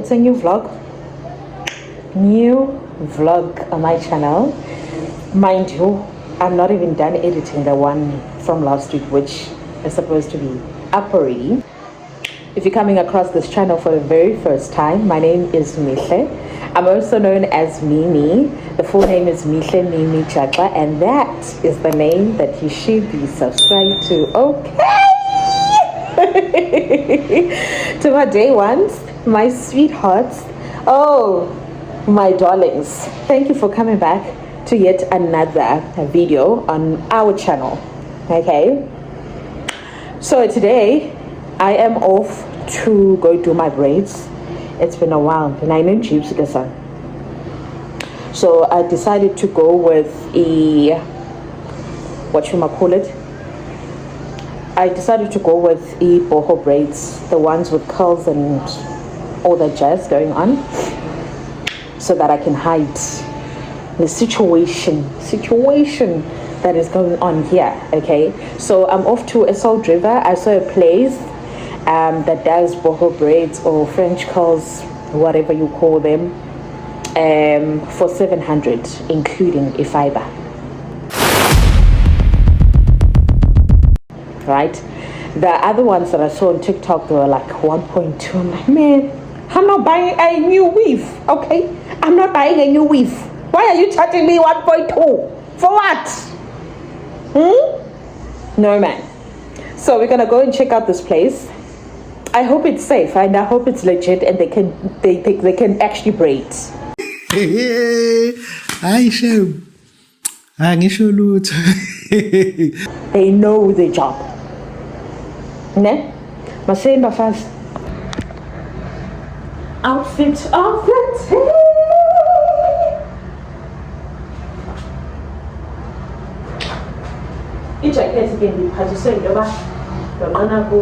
it's a new vlog on my channel. Mind you, I'm not even done editing the one from last week, which is supposed to be up already. If you're coming across this channel for the very first time, my name is Mihle. I'm also known as Mimi. The full name is Mihle Mimi Chakla, and that is the name that you should be subscribed to. Okay. To my day ones, my sweethearts, oh, my darlings, thank you for coming back to yet another video on our channel. Okay, so today I am off to go do my braids. It's been a while, and I know Jeeps listen. So I decided to go with I decided to go with boho braids, the ones with curls and all that jazz going on, so that I can hide the situation that is going on here. Okay, so I'm off to Salt River. I saw a place that does boho braids or French curls, whatever you call them, for 700, including a fiber. Right, the other ones that I saw on TikTok, they were like 1.2. I'm like, man, I'm not buying a new weave. Okay, I'm not buying a new weave. Why are you charging me 1.2 for what? No, man. So we're gonna go and check out this place. I hope it's safe and I hope it's legit and they can actually braid. They know the job. Ne? Masemba first. Outfit of the day. Ijacket again, the purchasing the back. The mana go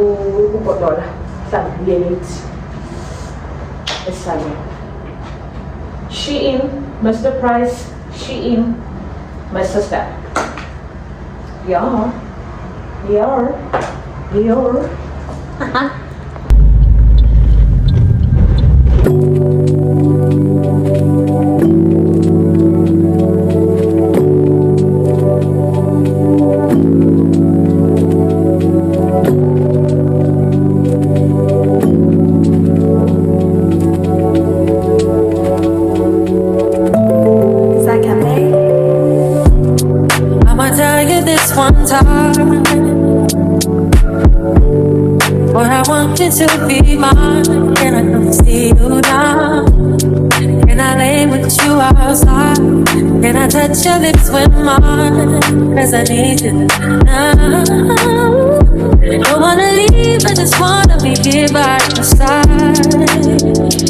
$1. Some unit. Shein, Mr. Price, Shein, my sister. Yeah. I'ma tell you this one time. Boy, I want you to be mine. Can I come see you now? Can I lay with you outside? Can I touch your lips with mine? Cause I need you now. Don't wanna leave, I just wanna be here by your side.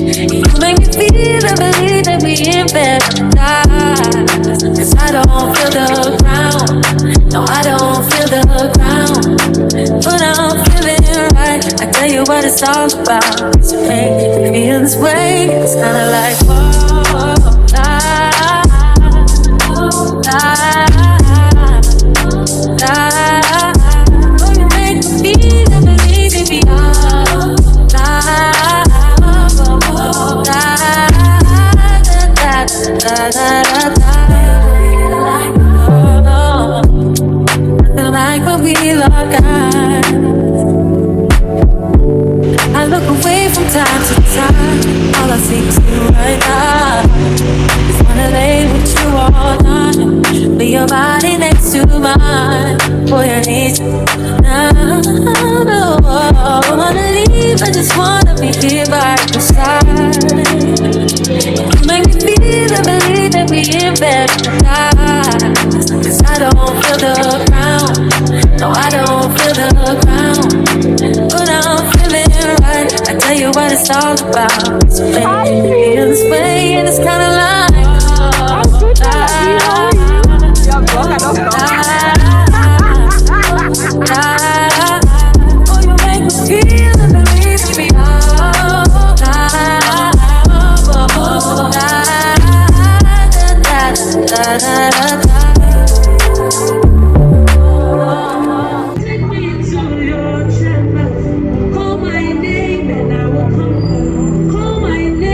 You make me feel and believe that we in paradise. Cause I don't feel the ground. No, I don't feel the ground. But I'm feeling right. I tell you what it's all about. It's make me feel this way. It's kinda like whoa, oh, you make me feel and believe it beyond. Nothing like when we lock eyes. I look away from time to time. All I see is you right now. Just wanna lay with you all night. Lay your body next to mine. Boy, I need you now. No, I don't wanna leave. I just wanna be here by your side. You make me feel and believe that we in paradise. Cause I don't feel the ground. No, I don't feel the ground. But I'm feeling right. I tell you what it's all about. It's making me feel this way. And it's kinda like oh, you make me feel and believe me. Call my name and I will come. Call my name.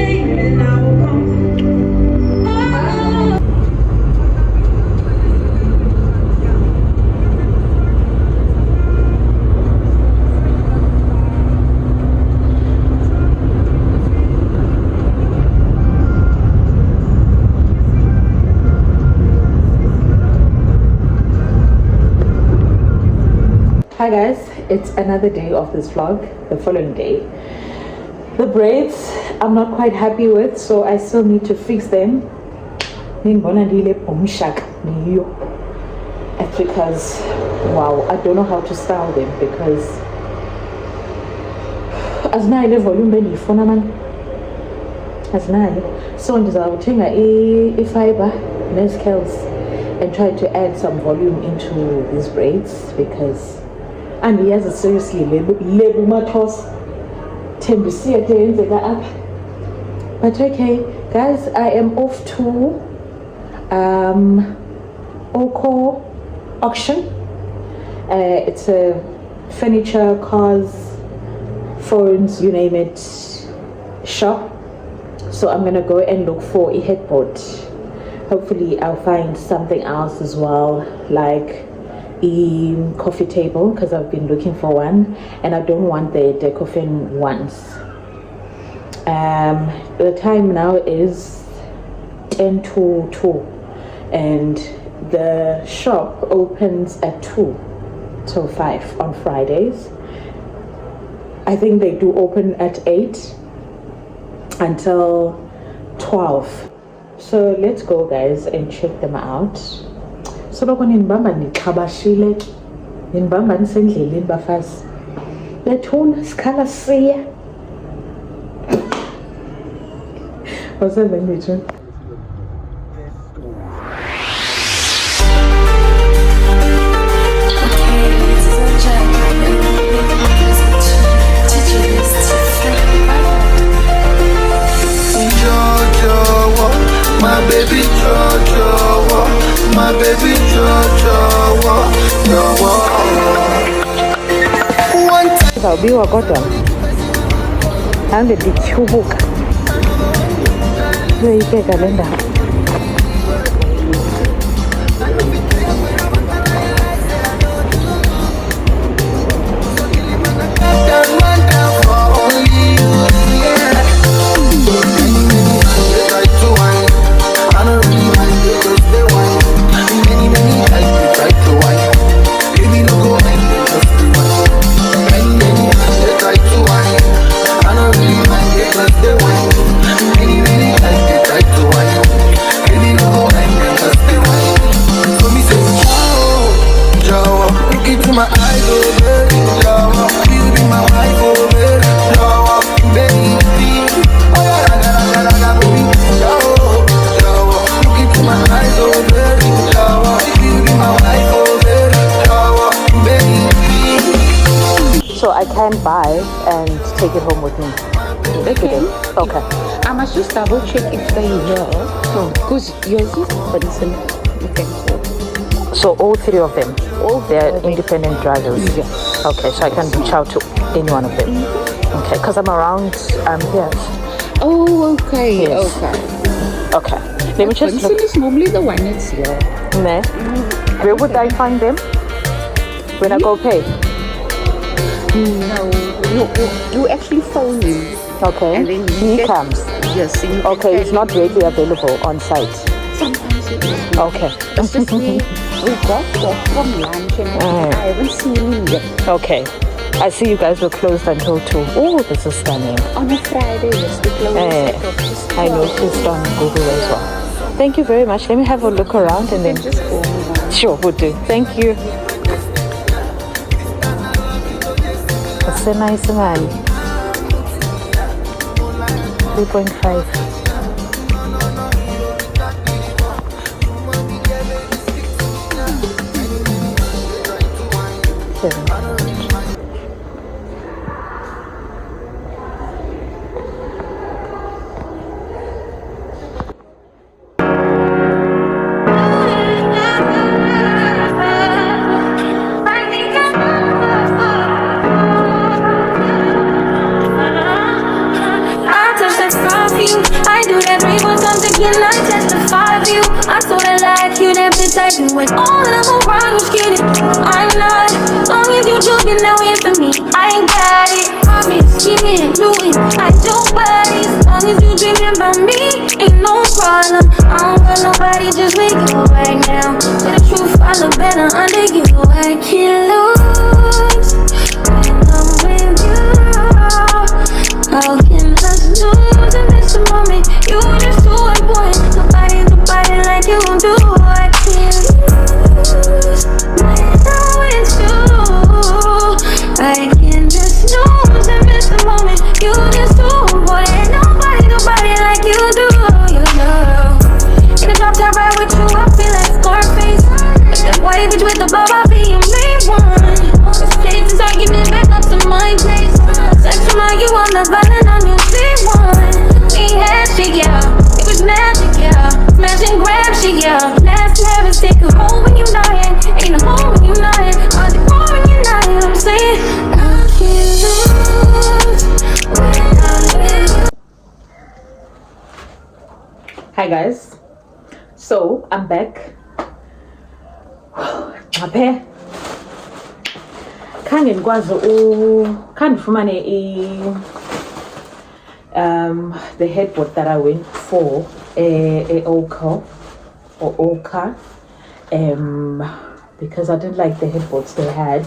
Hi guys, it's another day of this vlog, the following day. The braids I'm not quite happy with, so I still need to fix them. Because wow, I don't know how to style them because as now the volume benifuna man as now, so ndizawuthenga I-fiber nescales and try to add some volume into these braids because and yes, seriously lebu matos tembisiya tenzeka apha. But okay guys, I am off to Oko auction. It's a furniture, cars, phones, you name it, shop. So I'm gonna go and look for a headboard. Hopefully I'll find something else as well, like a coffee table, because I've been looking for one and I don't want the decoffin ones. The time now is 10 to 2 and the shop opens at 2 till 5 on Fridays. I think they do open at 8 until 12. So let's go guys and check them out. So lokho ninibamba nixhabashile ninibamba nisendleleni bafazi bethuna sikhala siya. What's that language? My baby Jojo, my baby Jojo, one time Zawubiwa kodwa ange ndityhubuka zoyikeka le ndawo. So I can buy and take it home with me. Okay. Okay. I must just double check if they will. Because yours is Benson. Okay. So all three of them, they're independent drivers. Yes. Okay, so I can reach out to any one of them. Okay, because I'm around here. Oh, okay. Yes. Okay. Let me just Benson is normally the one that's here. Ne? Where would I find them? When I go pay? No, you actually phone him. Okay. And then he comes. Yes. Okay, it's not readily available on site. Sometimes it is. Okay. It's just we got back from lunch and I haven't seen him yet. Okay. I see you guys were closed until 2. Oh, this is stunning. On a Friday, yes, we close I noticed on Google as well. Thank you very much. Let me have a look around and then just go. Sure, we'll do. Thank you. That's a nice man. 3.5. I do that 3 more times again, I testify of you. I sort of like you, that bitch I do when all of them around you skinny. I'm not, long as you joking, now answer me. I ain't got it, promise, scheming, doing, I do bodies. Long as you dreaming about me, ain't no problem. I don't want nobody just with you right now. But the truth, I look better under you. I can't lose you on the button, I'm usually one. We had shit, yeah. It was magic, yeah. Smashing, grab shit, yeah. Last never stick a hole when you lying. Ain't a hole when you lying. Hard to call when you're lying. I'm saying I can't lose when I'm with you. Hi guys, so I'm back. Ngaphe khange ngikwazi khandifumane the headboard that I went for Oka because I didn't like the headboards they had.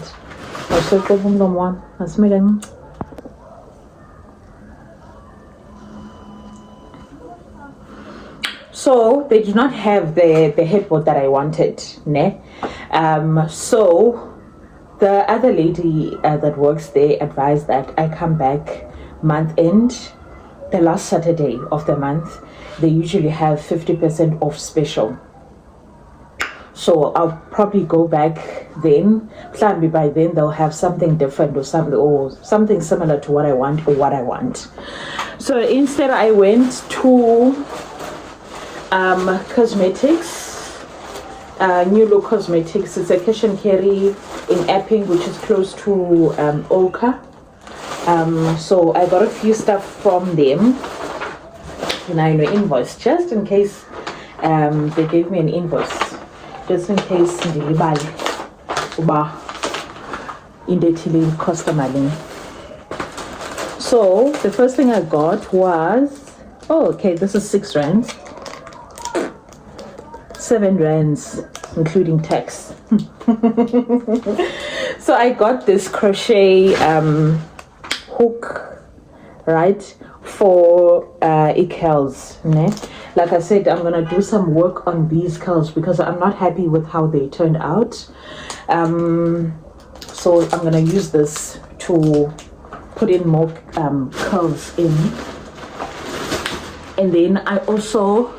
So they do not have the headboard that I wanted, ne? So the other lady that works there advised that I come back month end, the last Saturday of the month. They usually have 50% off special. So I'll probably go back then. Maybe by then they'll have something different or something similar to what I want or what I want. So instead I went to cosmetics, New Look Cosmetics. It's a cash and carry in Epping, which is close to Oka. So I got a few stuff from them. Invoice, just in case they gave me an invoice, just in case ndilibali uba into ethile cost malini. So the first thing I got was, okay, this is 6 rands, 7 rands including tax. So I got this crochet hook, right, for curls, ne? Like I said, I'm gonna do some work on these curls because I'm not happy with how they turned out. So I'm gonna use this to put in more curls in. And then I also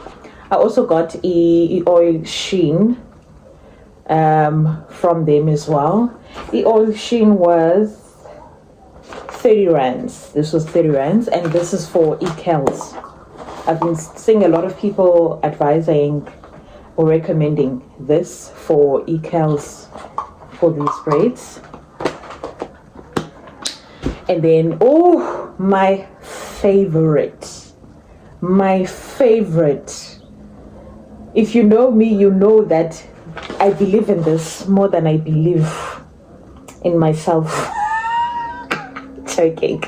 got a oil sheen from them as well. The oil sheen was 30 rands. This was 30 rands, and this is for curls. I've been seeing a lot of people advising or recommending this for curls for these braids. And then, my favorite. If you know me, you know that I believe in this more than I believe in myself. Joking.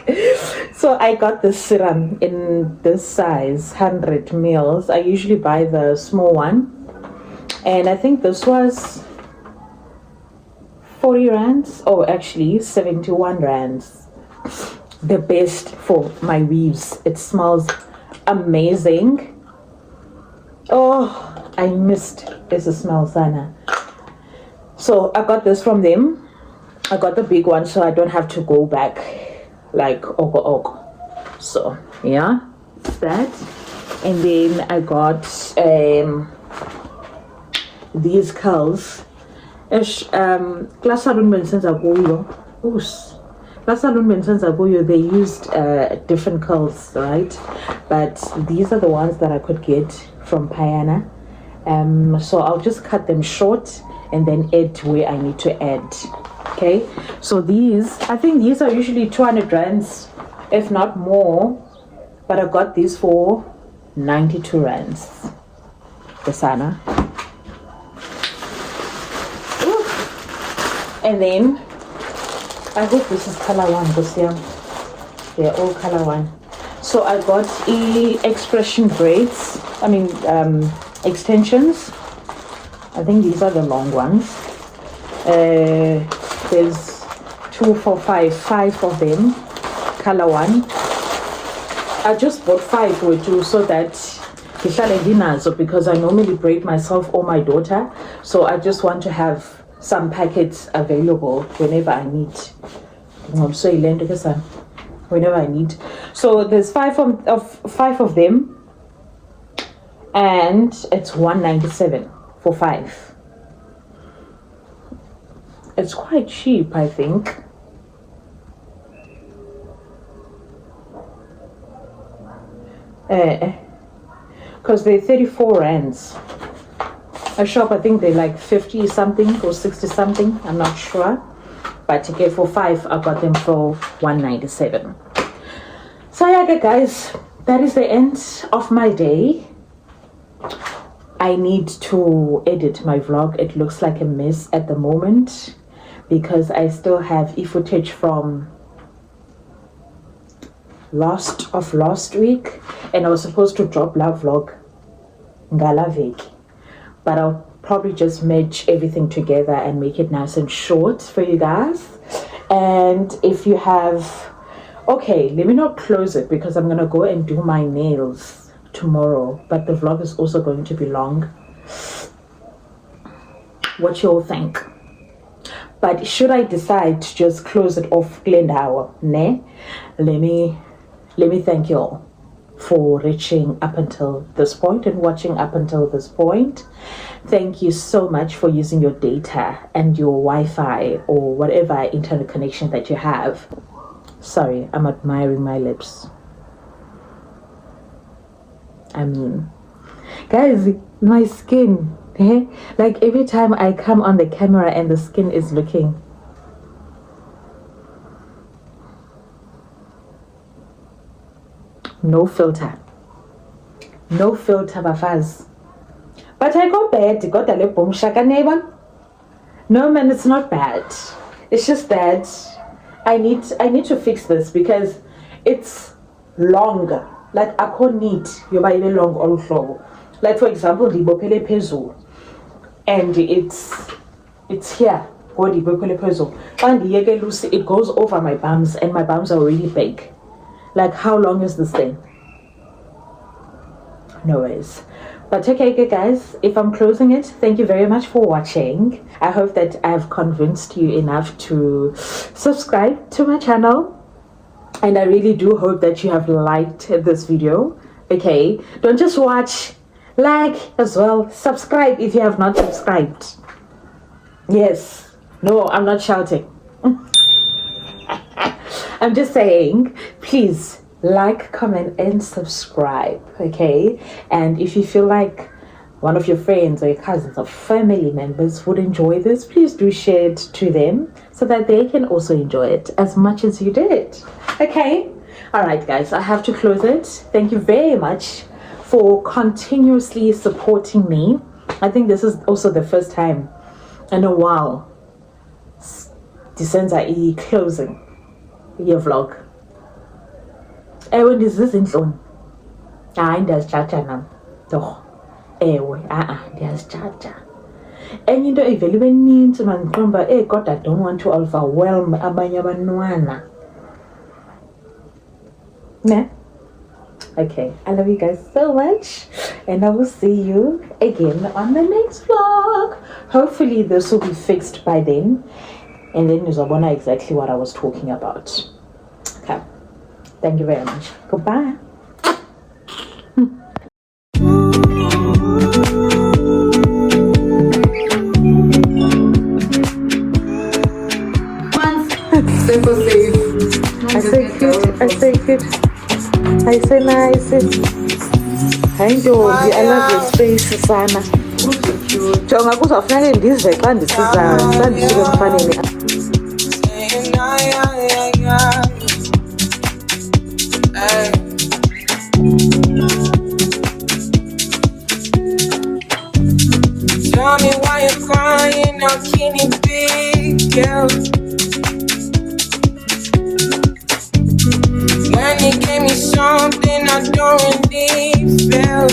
So I got this serum in this size, 100 mils. I usually buy the small one, and I think this was 40 rands, actually 71 rands. The best for my weaves. It smells amazing. I missed this smell, Sana. So I got this from them. I got the big one so I don't have to go back like Oko. So yeah, that. And then I got these curls. Class salon they used different curls, right? But these are the ones that I could get from Payana. So I'll just cut them short and then add where I need to add. Okay, so these, I think these are usually 200 rands, if not more, but I got these for 92 rands. The Sana. And then I hope this is color one, because they're all color one. So I got expression braids, extensions. I think these are the long ones. There's 2, 4, 5 of them, color one. I just bought 5 or 2 so that because I normally braid myself or my daughter, so I just want to have some packets available whenever I need. Whenever I need. So there's 5 of them, and it's $197 for 5. It's quite cheap, I think. Because they're 34 rands. A shop, I think they're like 50 something or 60 something, I'm not sure. But to get for 5, I got them for 197. So yeah, guys, that is the end of my day. I need to edit my vlog. It looks like a mess at the moment because I still have footage from last week, and I was supposed to drop la vlog ngala veki, but I'll probably just merge everything together and make it nice and short for you guys. And if you have, okay, let me not close it because I'm gonna go and do my nails tomorrow, but the vlog is also going to be long. What you all think? But should I decide to just close it off Glendower, ne? Let me thank you all for reaching up until this point and watching up until this point. Thank you so much for using your data and your Wi-Fi or whatever internet connection that you have. Sorry, I'm admiring my lips. I mean, guys, my skin, like every time I come on the camera and the skin is looking no filter bafaz. But I got bad, got a little boom shaka neighbor. No man, it's not bad. It's just that I need to fix this because it's longer. Like I can't need you buy even long also. Like for example, the bopele peso, and it's here. Body bopele peso. And the yege loose, it goes over my bums, and my bums are already big. Like how long is this thing? No worries. But okay guys, if I'm closing it, thank you very much for watching. I hope that I've convinced you enough to subscribe to my channel, and I really do hope that you have liked this video. Okay, don't just watch, like as well, subscribe if you have not subscribed. Yes, no, I'm not shouting. I'm just saying, please like, comment, and subscribe, okay? And if you feel like one of your friends or your cousins or family members would enjoy this, please do share it to them so that they can also enjoy it as much as you did, okay? All right, guys, I have to close it. Thank you very much for continuously supporting me. I think this is also the first time in a while December closing your vlog. Ewe ndizizintloni. Hayi ndiyazijaja nam. Doch. Ewe, ndiyazijaja. Enye into ivele ibe ninzi mandiqomba, God, I don't want to overwhelm abanye abantwana. Ne? Okay, I love you guys so much, and I will see you again on the next vlog. Hopefully this will be fixed by then, and then you'll know exactly what I was talking about. Okay, thank you very much. Goodbye. I say good. I say nice. I ntombi, I love your space sana. Jonga kuzofanele ndize xa ndisiza ndisuke emfaneni. Tell me why you're crying, how can it be, girl? When you gave me something I don't really feel,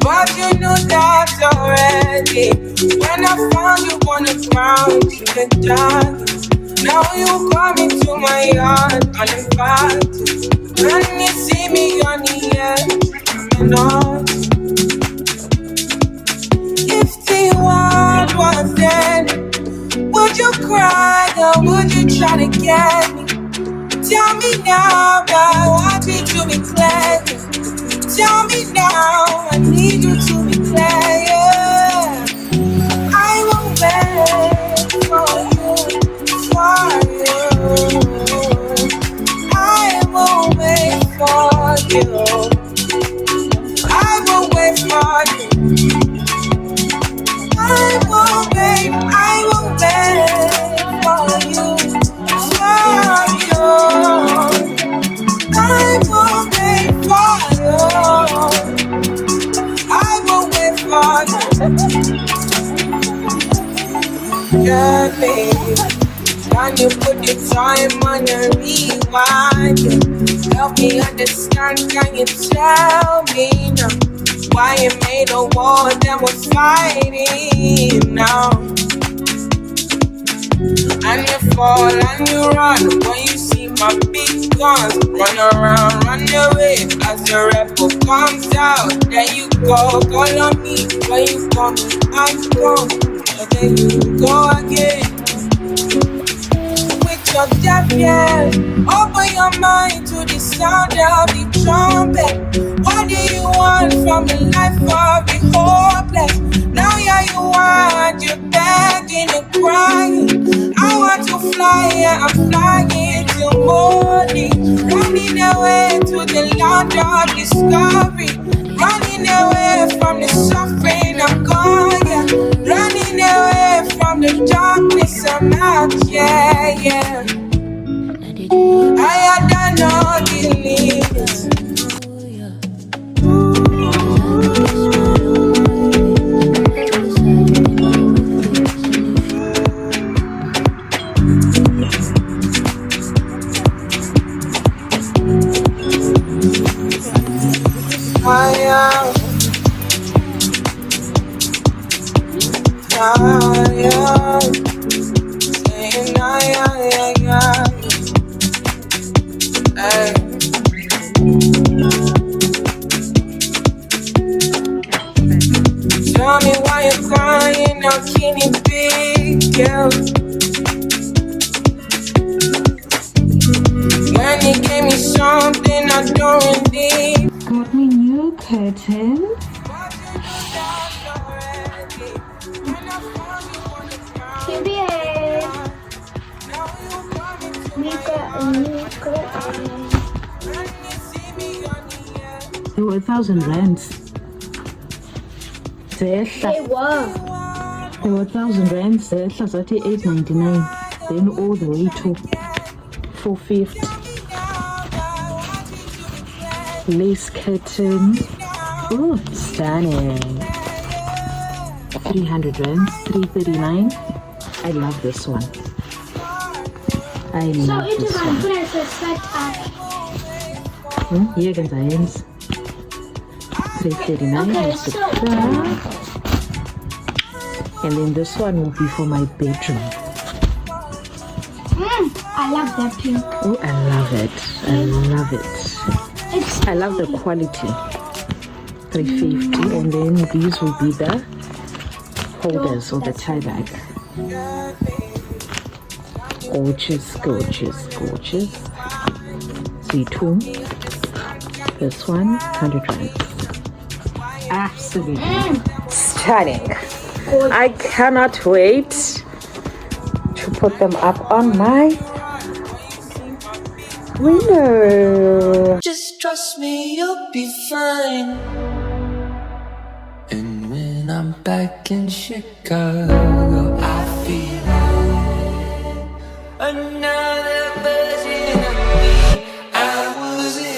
but you knew that already. When I found you on the ground in the dark, now you come into my yard uninvited. When you see me on the edge, and all. If the world was dead, would you cry or would you try to get me? Tell me now, I want you to be clear. Tell me now, I need you to be clear. I will wait for you, I will wait for you. baby. Can you put the time on a rewind? Help me understand, can you tell me now why you made a war that was fighting now? And you fall and you run when you see my big guns. Run around, run away as the rebel comes out. There you go, call on me when you come, I come. And then you go again with your deaf ears. Open your mind to the sound of the trumpet. What do you want from the life of the hopeless? Now yeah, you want, you're begging and crying. I want to fly, yeah, I'm flying till morning. Running away to the land of discovery. Running away from the suffering I'm gone, yeah. Running away from the darkness I'm out, yeah, yeah. I had done all the limits. Tell me why you're crying, how can it be, girl? When you gave me something I don't need. Got me new curtains. They were 1,000 rands. They were 1,000 rands. They were at 8.99. Then all the way to 450. Lace curtain. Oh, stunning. 300 rands. 339. I love this one. I love this one. Here can I ends. 339 is the price. And then this one will be for my bedroom. I love that pink. Oh, I love it. I love it. I love the quality. 350. And then these will be the holders or the tie bag. Gorgeous, gorgeous, gorgeous. C2. This one, 100 rands. Absolutely stunning. I cannot wait to put them up on my window. Just trust me, you'll be fine. And when I'm back in Chicago, I feel another version of me. I was in.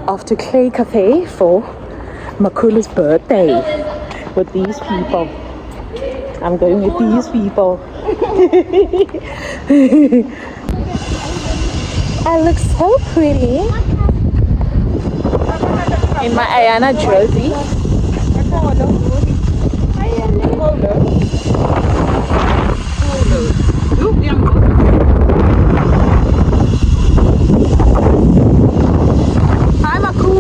Off to K Cafe for Makula's birthday with these people. I'm going with these people. I look so pretty in my Ayana jersey. Hi, Maku.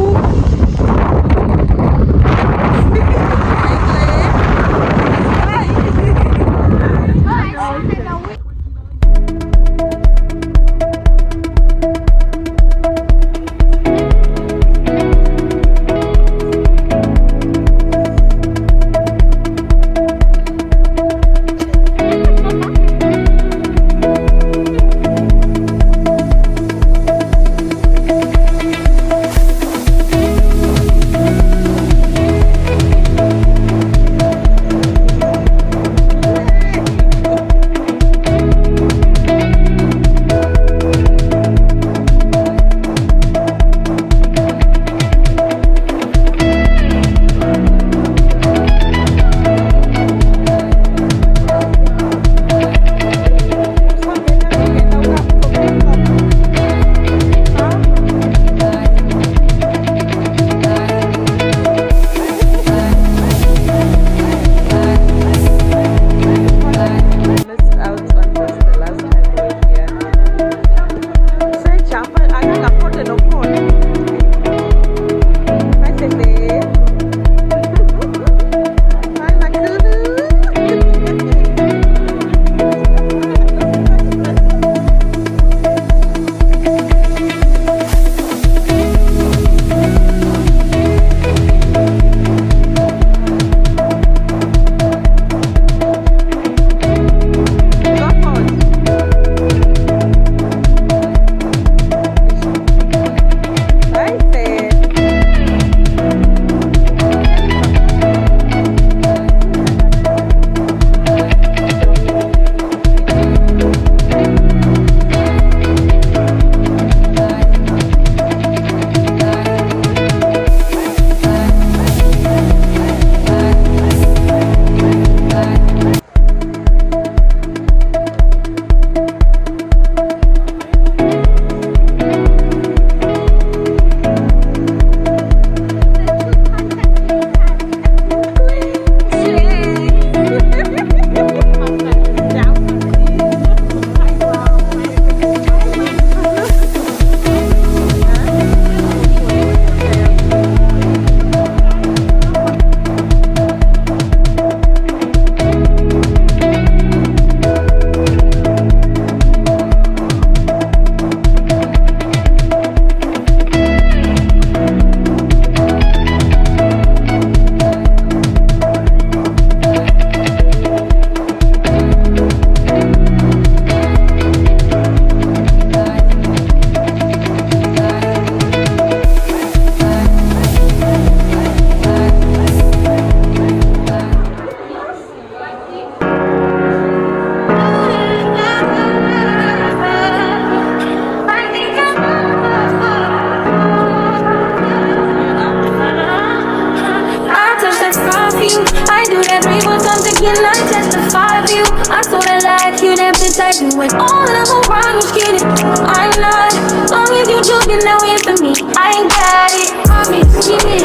When all of them around you get it, I'm not. Long as you joking, now answer me. I ain't got it. Promise, get it.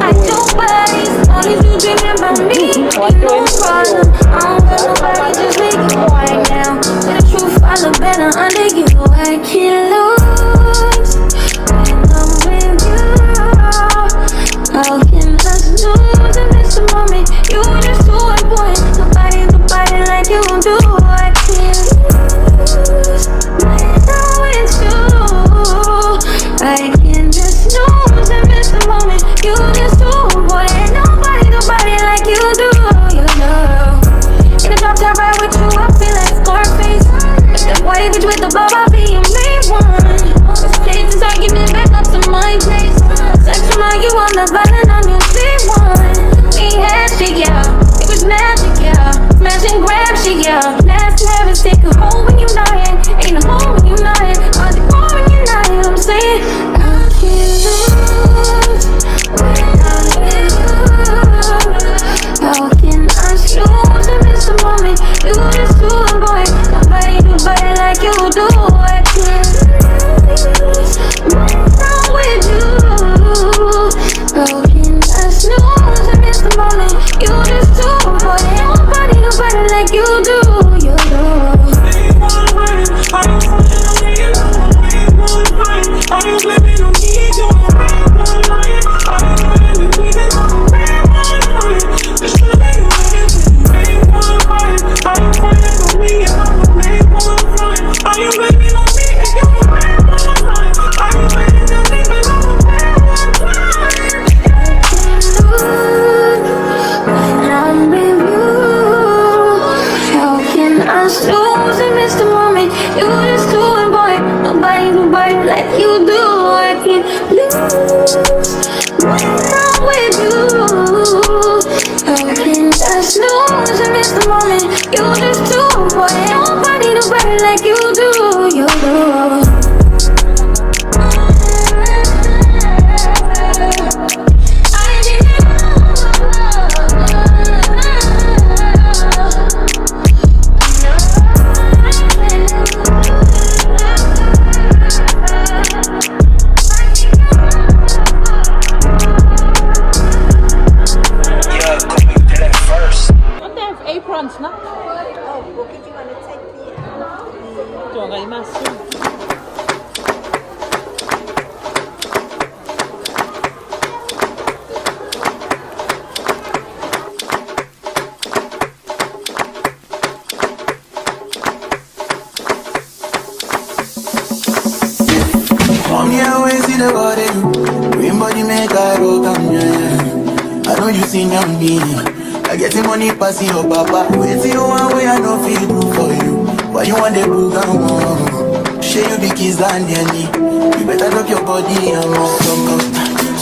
I don't worry. Long as you dreaming about me, ain't no problem. I don't got nobody, just make it quiet now. The truth, I look better under you. I can't lose when I'm with you. How can I lose and miss the moment? You just too important. Nobody like you do. I can't lose when I'm with you. I can just lose and miss the moment. You just too important. Nobody like you do. You know. In the drop top ride with you, I feel like Scarface. If the white bitch with the bob, I'll be your main one. Escape this argument back up to my place. Sex from you on the violin on your C1. We had shit, yeah. It was magic, yeah. Smash and grab shit, yeah. Last never take a hole when you dying. Ain't a hole when you lying. Or the car when you lying. I'm saying I can't lose when I'm with you. How can I lose and miss the moment? You just too important. lose and miss the moment. You just do it, boy. Nobody like you do. I can't lose when I'm with you. I can just lose and miss the moment. You just do it, boy. Nobody like you do. You do. Aprons, no? Oh, okay, you want to take Come here, we see the body. Green body make I go come here. I know you see me. I get the money pass your papa. Wait till you one way I don't feel good for you. Why you want the book and share you the keys and the knee. You better drop your body and walk up.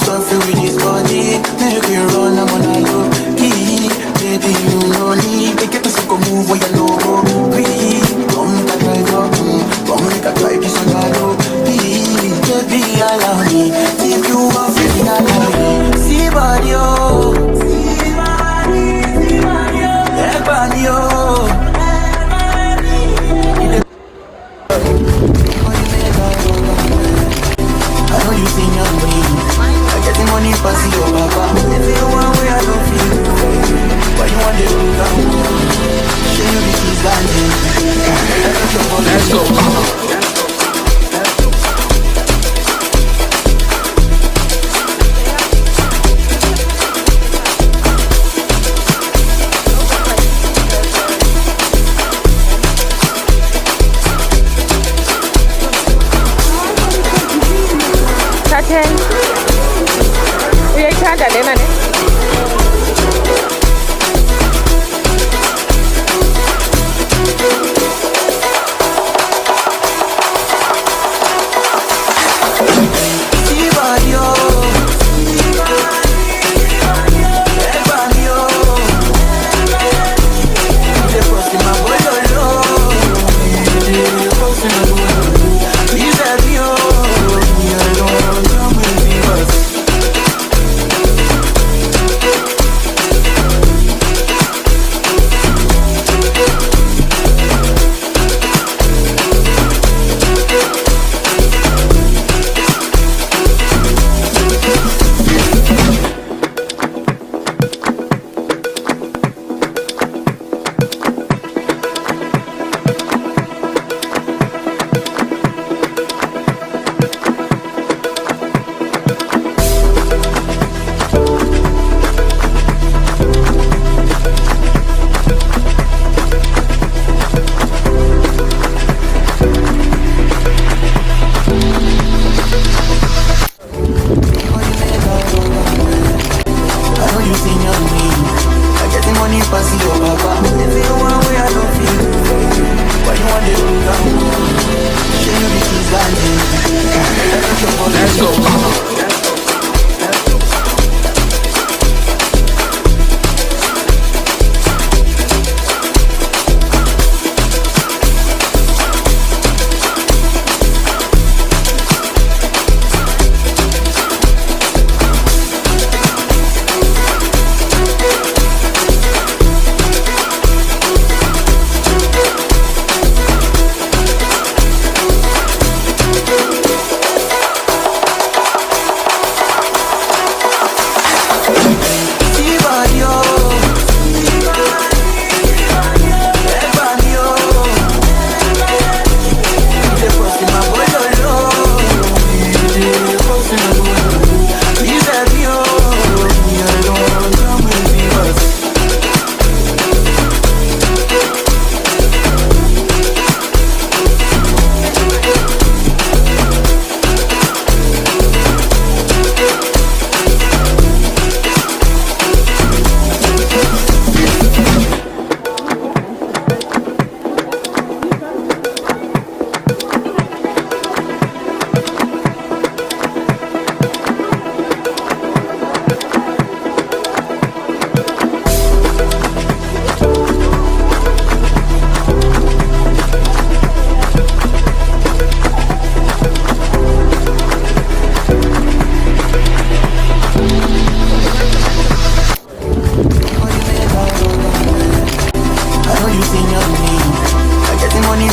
So feel with this body. Make you run, I'm on a low key. Baby, you know need. Make it to move where you know go. Please, come make a drive up. Come make a drive this on the road. Please, baby, allow me. If you want me, allow me. See body, oh.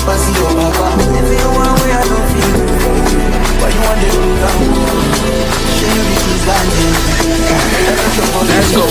pass your papa. If you want way I don't feel, why you want to do that? Show you this is Let's go.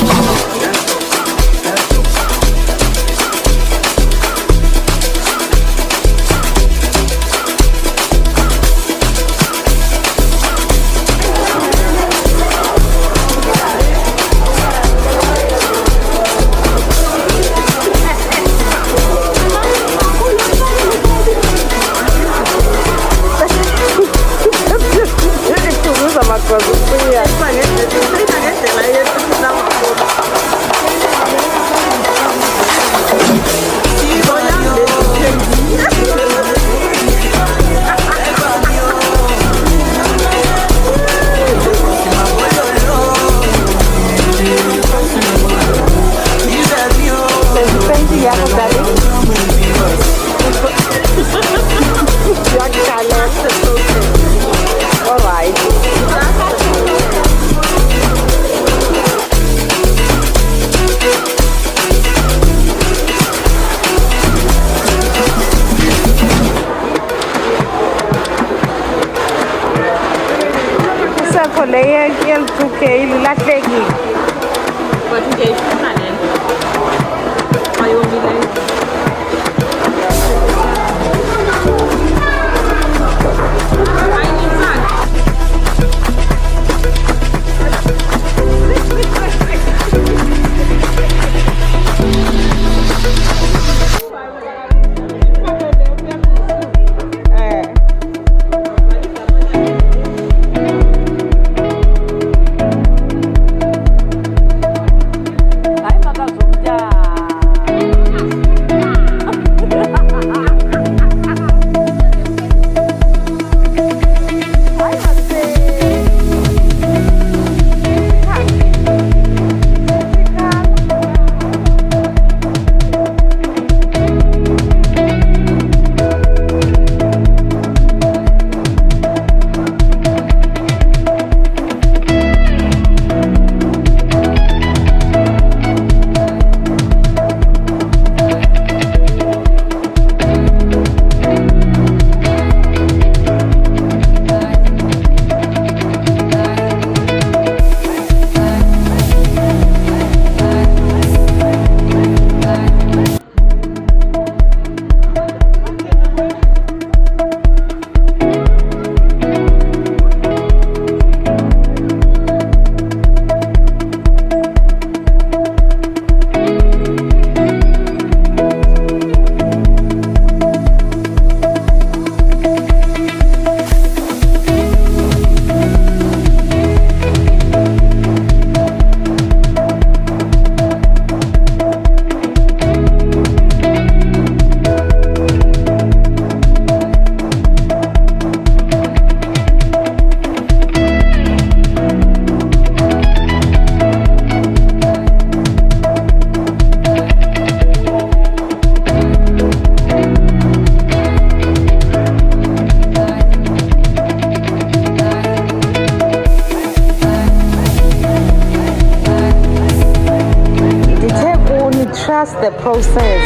Trust the process.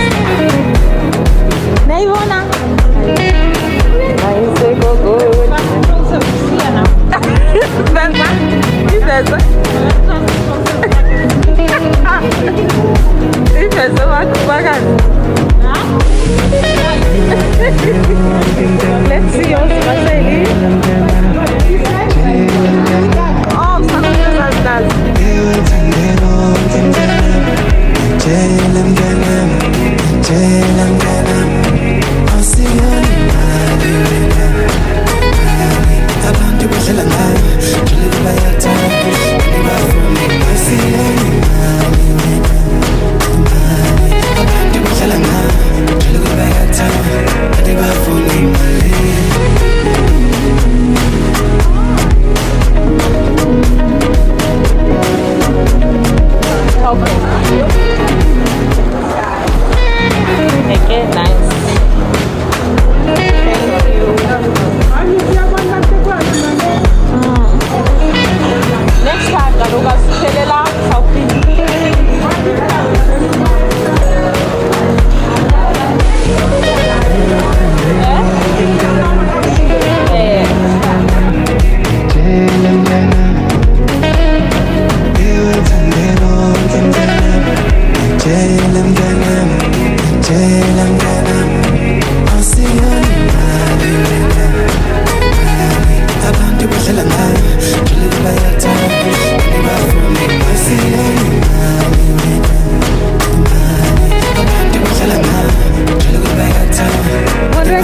Naivona. I say go good. Let's see yours, Marceli. Oh, something does. I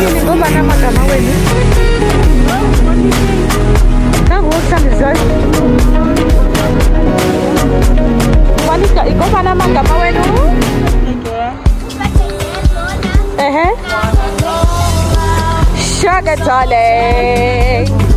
Yini ngoba namagama wenu? Nangokuhlangizayo. Malika, ngoba namagama wenu? Sugar darling.